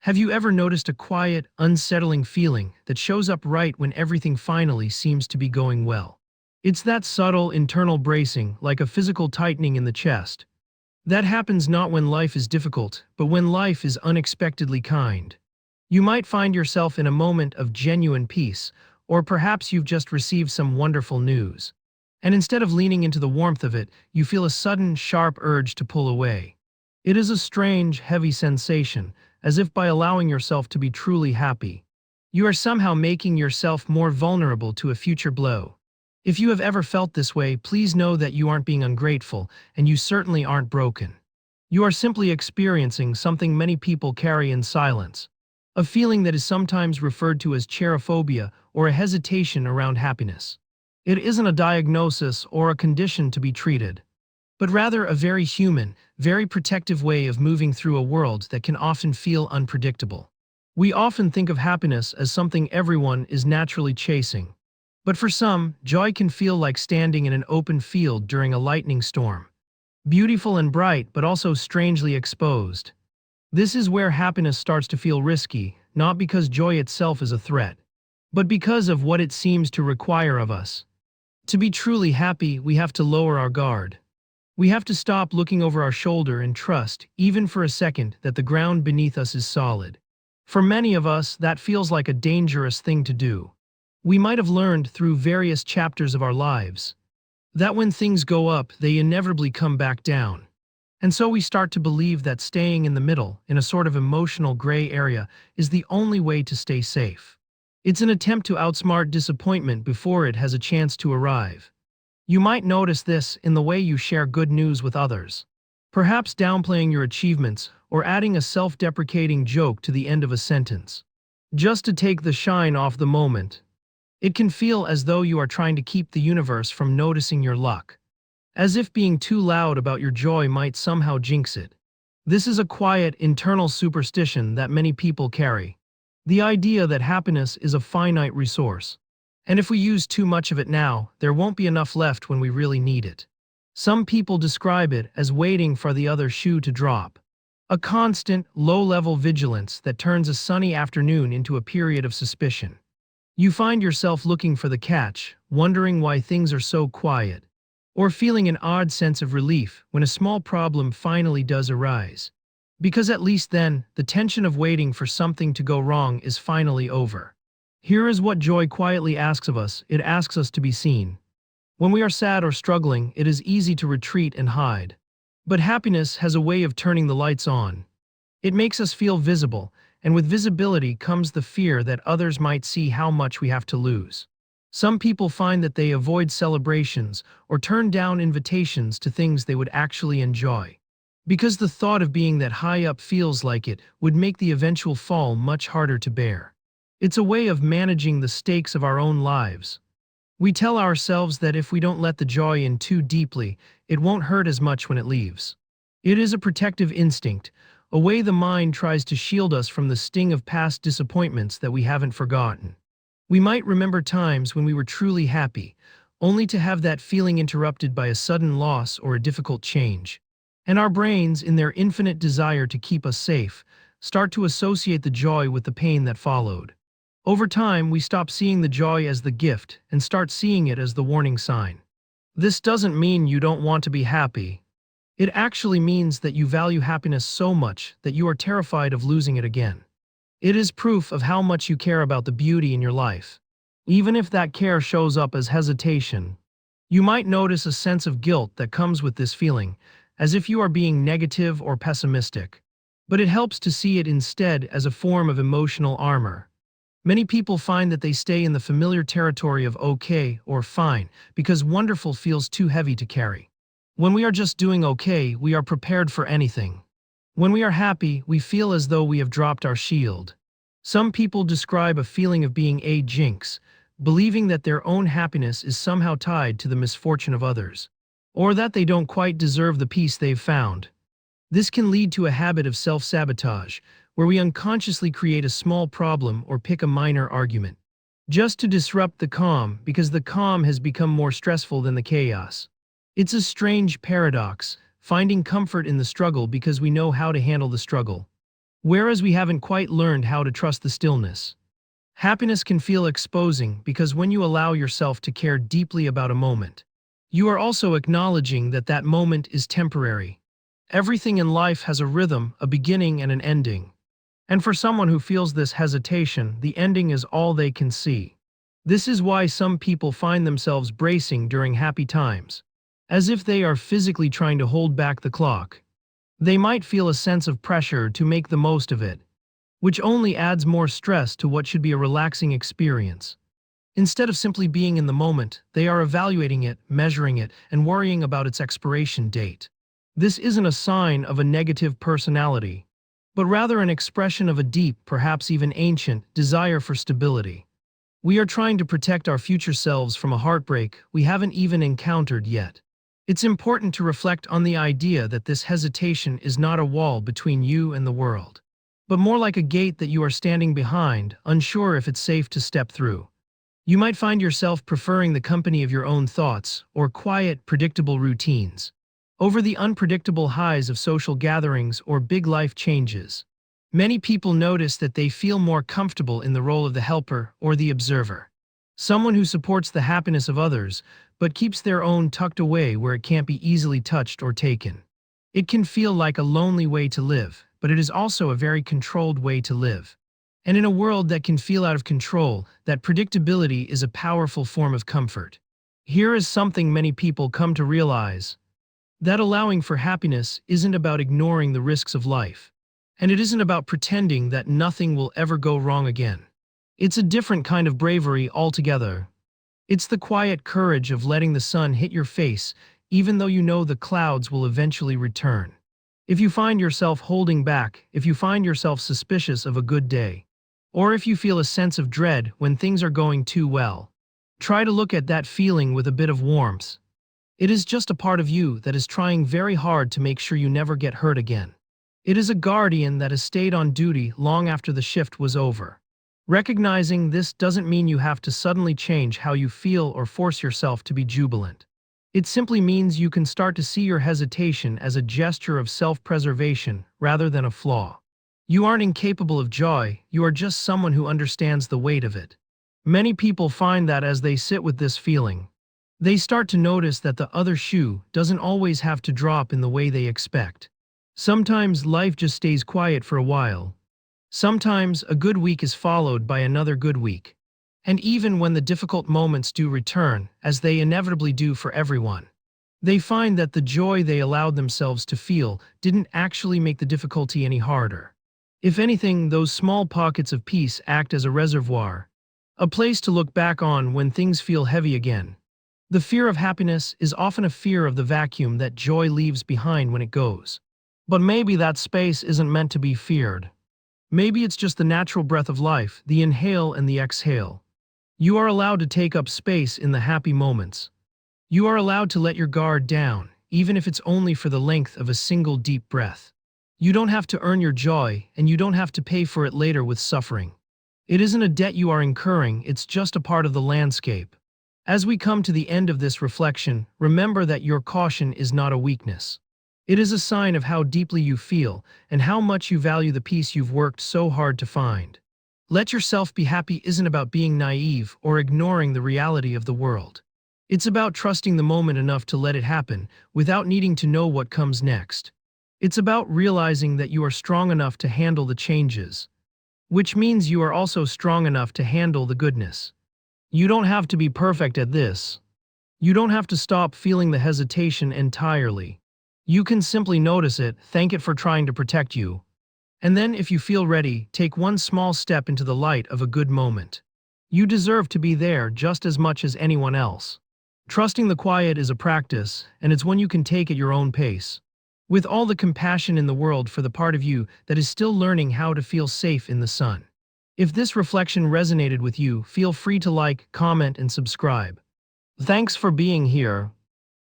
Have you ever noticed a quiet, unsettling feeling that shows up right when everything finally seems to be going well? It's that subtle internal bracing, like a physical tightening in the chest. That happens not when life is difficult, but when life is unexpectedly kind. You might find yourself in a moment of genuine peace, or perhaps you've just received some wonderful news. And instead of leaning into the warmth of it, you feel a sudden, sharp urge to pull away. It is a strange, heavy sensation, as if by allowing yourself to be truly happy, you are somehow making yourself more vulnerable to a future blow. If you have ever felt this way, please know that you aren't being ungrateful, and you certainly aren't broken. You are simply experiencing something many people carry in silence, a feeling that is sometimes referred to as cherophobia or a hesitation around happiness. It isn't a diagnosis or a condition to be treated, but rather a very human, very protective way of moving through a world that can often feel unpredictable. We often think of happiness as something everyone is naturally chasing. But for some, joy can feel like standing in an open field during a lightning storm. Beautiful and bright, but also strangely exposed. This is where happiness starts to feel risky, not because joy itself is a threat, but because of what it seems to require of us. To be truly happy, we have to lower our guard. We have to stop looking over our shoulder and trust, even for a second, that the ground beneath us is solid. For many of us, that feels like a dangerous thing to do. We might have learned through various chapters of our lives that when things go up, they inevitably come back down. And so we start to believe that staying in the middle, in a sort of emotional gray area, is the only way to stay safe. It's an attempt to outsmart disappointment before it has a chance to arrive. You might notice this in the way you share good news with others. Perhaps downplaying your achievements or adding a self-deprecating joke to the end of a sentence, just to take the shine off the moment. It can feel as though you are trying to keep the universe from noticing your luck, as if being too loud about your joy might somehow jinx it. This is a quiet, internal superstition that many people carry. The idea that happiness is a finite resource, and if we use too much of it now, there won't be enough left when we really need it. Some people describe it as waiting for the other shoe to drop, a constant, low-level vigilance that turns a sunny afternoon into a period of suspicion. You find yourself looking for the catch, wondering why things are so quiet, or feeling an odd sense of relief when a small problem finally does arise. Because at least then, the tension of waiting for something to go wrong is finally over. Here is what joy quietly asks of us. It asks us to be seen. When we are sad or struggling, it is easy to retreat and hide. But happiness has a way of turning the lights on. It makes us feel visible, and with visibility comes the fear that others might see how much we have to lose. Some people find that they avoid celebrations or turn down invitations to things they would actually enjoy, because the thought of being that high up feels like it would make the eventual fall much harder to bear. It's a way of managing the stakes of our own lives. We tell ourselves that if we don't let the joy in too deeply, it won't hurt as much when it leaves. It is a protective instinct, a way the mind tries to shield us from the sting of past disappointments that we haven't forgotten. We might remember times when we were truly happy, only to have that feeling interrupted by a sudden loss or a difficult change. And our brains, in their infinite desire to keep us safe, start to associate the joy with the pain that followed. Over time, we stop seeing the joy as the gift and start seeing it as the warning sign. This doesn't mean you don't want to be happy. It actually means that you value happiness so much that you are terrified of losing it again. It is proof of how much you care about the beauty in your life. Even if that care shows up as hesitation, you might notice a sense of guilt that comes with this feeling, as if you are being negative or pessimistic. But it helps to see it instead as a form of emotional armor. Many people find that they stay in the familiar territory of okay or fine because wonderful feels too heavy to carry. When we are just doing okay, we are prepared for anything. When we are happy, we feel as though we have dropped our shield. Some people describe a feeling of being a jinx, believing that their own happiness is somehow tied to the misfortune of others, or that they don't quite deserve the peace they've found. This can lead to a habit of self-sabotage, where we unconsciously create a small problem or pick a minor argument, just to disrupt the calm because the calm has become more stressful than the chaos. It's a strange paradox, finding comfort in the struggle because we know how to handle the struggle, whereas we haven't quite learned how to trust the stillness. Happiness can feel exposing because when you allow yourself to care deeply about a moment, you are also acknowledging that that moment is temporary. Everything in life has a rhythm, a beginning, and an ending. And for someone who feels this hesitation, the ending is all they can see. This is why some people find themselves bracing during happy times, as if they are physically trying to hold back the clock. They might feel a sense of pressure to make the most of it, which only adds more stress to what should be a relaxing experience. Instead of simply being in the moment, they are evaluating it, measuring it, and worrying about its expiration date. This isn't a sign of a negative personality, but rather an expression of a deep, perhaps even ancient, desire for stability. We are trying to protect our future selves from a heartbreak we haven't even encountered yet. It's important to reflect on the idea that this hesitation is not a wall between you and the world, but more like a gate that you are standing behind, unsure if it's safe to step through. You might find yourself preferring the company of your own thoughts or quiet, predictable routines over the unpredictable highs of social gatherings or big life changes. Many people notice that they feel more comfortable in the role of the helper or the observer, someone who supports the happiness of others but keeps their own tucked away where it can't be easily touched or taken. It can feel like a lonely way to live, but it is also a very controlled way to live. And in a world that can feel out of control, that predictability is a powerful form of comfort. Here is something many people come to realize: that allowing for happiness isn't about ignoring the risks of life. And it isn't about pretending that nothing will ever go wrong again. It's a different kind of bravery altogether. It's the quiet courage of letting the sun hit your face, even though you know the clouds will eventually return. If you find yourself holding back, if you find yourself suspicious of a good day, or if you feel a sense of dread when things are going too well, try to look at that feeling with a bit of warmth. It is just a part of you that is trying very hard to make sure you never get hurt again. It is a guardian that has stayed on duty long after the shift was over. Recognizing this doesn't mean you have to suddenly change how you feel or force yourself to be jubilant. It simply means you can start to see your hesitation as a gesture of self-preservation rather than a flaw. You aren't incapable of joy, you are just someone who understands the weight of it. Many people find that as they sit with this feeling, they start to notice that the other shoe doesn't always have to drop in the way they expect. Sometimes life just stays quiet for a while. Sometimes a good week is followed by another good week. And even when the difficult moments do return, as they inevitably do for everyone, they find that the joy they allowed themselves to feel didn't actually make the difficulty any harder. If anything, those small pockets of peace act as a reservoir, a place to look back on when things feel heavy again. The fear of happiness is often a fear of the vacuum that joy leaves behind when it goes. But maybe that space isn't meant to be feared. Maybe it's just the natural breath of life, the inhale and the exhale. You are allowed to take up space in the happy moments. You are allowed to let your guard down, even if it's only for the length of a single deep breath. You don't have to earn your joy, and you don't have to pay for it later with suffering. It isn't a debt you are incurring, it's just a part of the landscape. As we come to the end of this reflection, remember that your caution is not a weakness. It is a sign of how deeply you feel and how much you value the peace you've worked so hard to find. Let yourself be happy isn't about being naive or ignoring the reality of the world. It's about trusting the moment enough to let it happen without needing to know what comes next. It's about realizing that you are strong enough to handle the changes, which means you are also strong enough to handle the goodness. You don't have to be perfect at this. You don't have to stop feeling the hesitation entirely. You can simply notice it, thank it for trying to protect you. And then, if you feel ready, take one small step into the light of a good moment. You deserve to be there just as much as anyone else. Trusting the quiet is a practice, and it's one you can take at your own pace, with all the compassion in the world for the part of you that is still learning how to feel safe in the sun. If this reflection resonated with you, feel free to like, comment, and subscribe. Thanks for being here.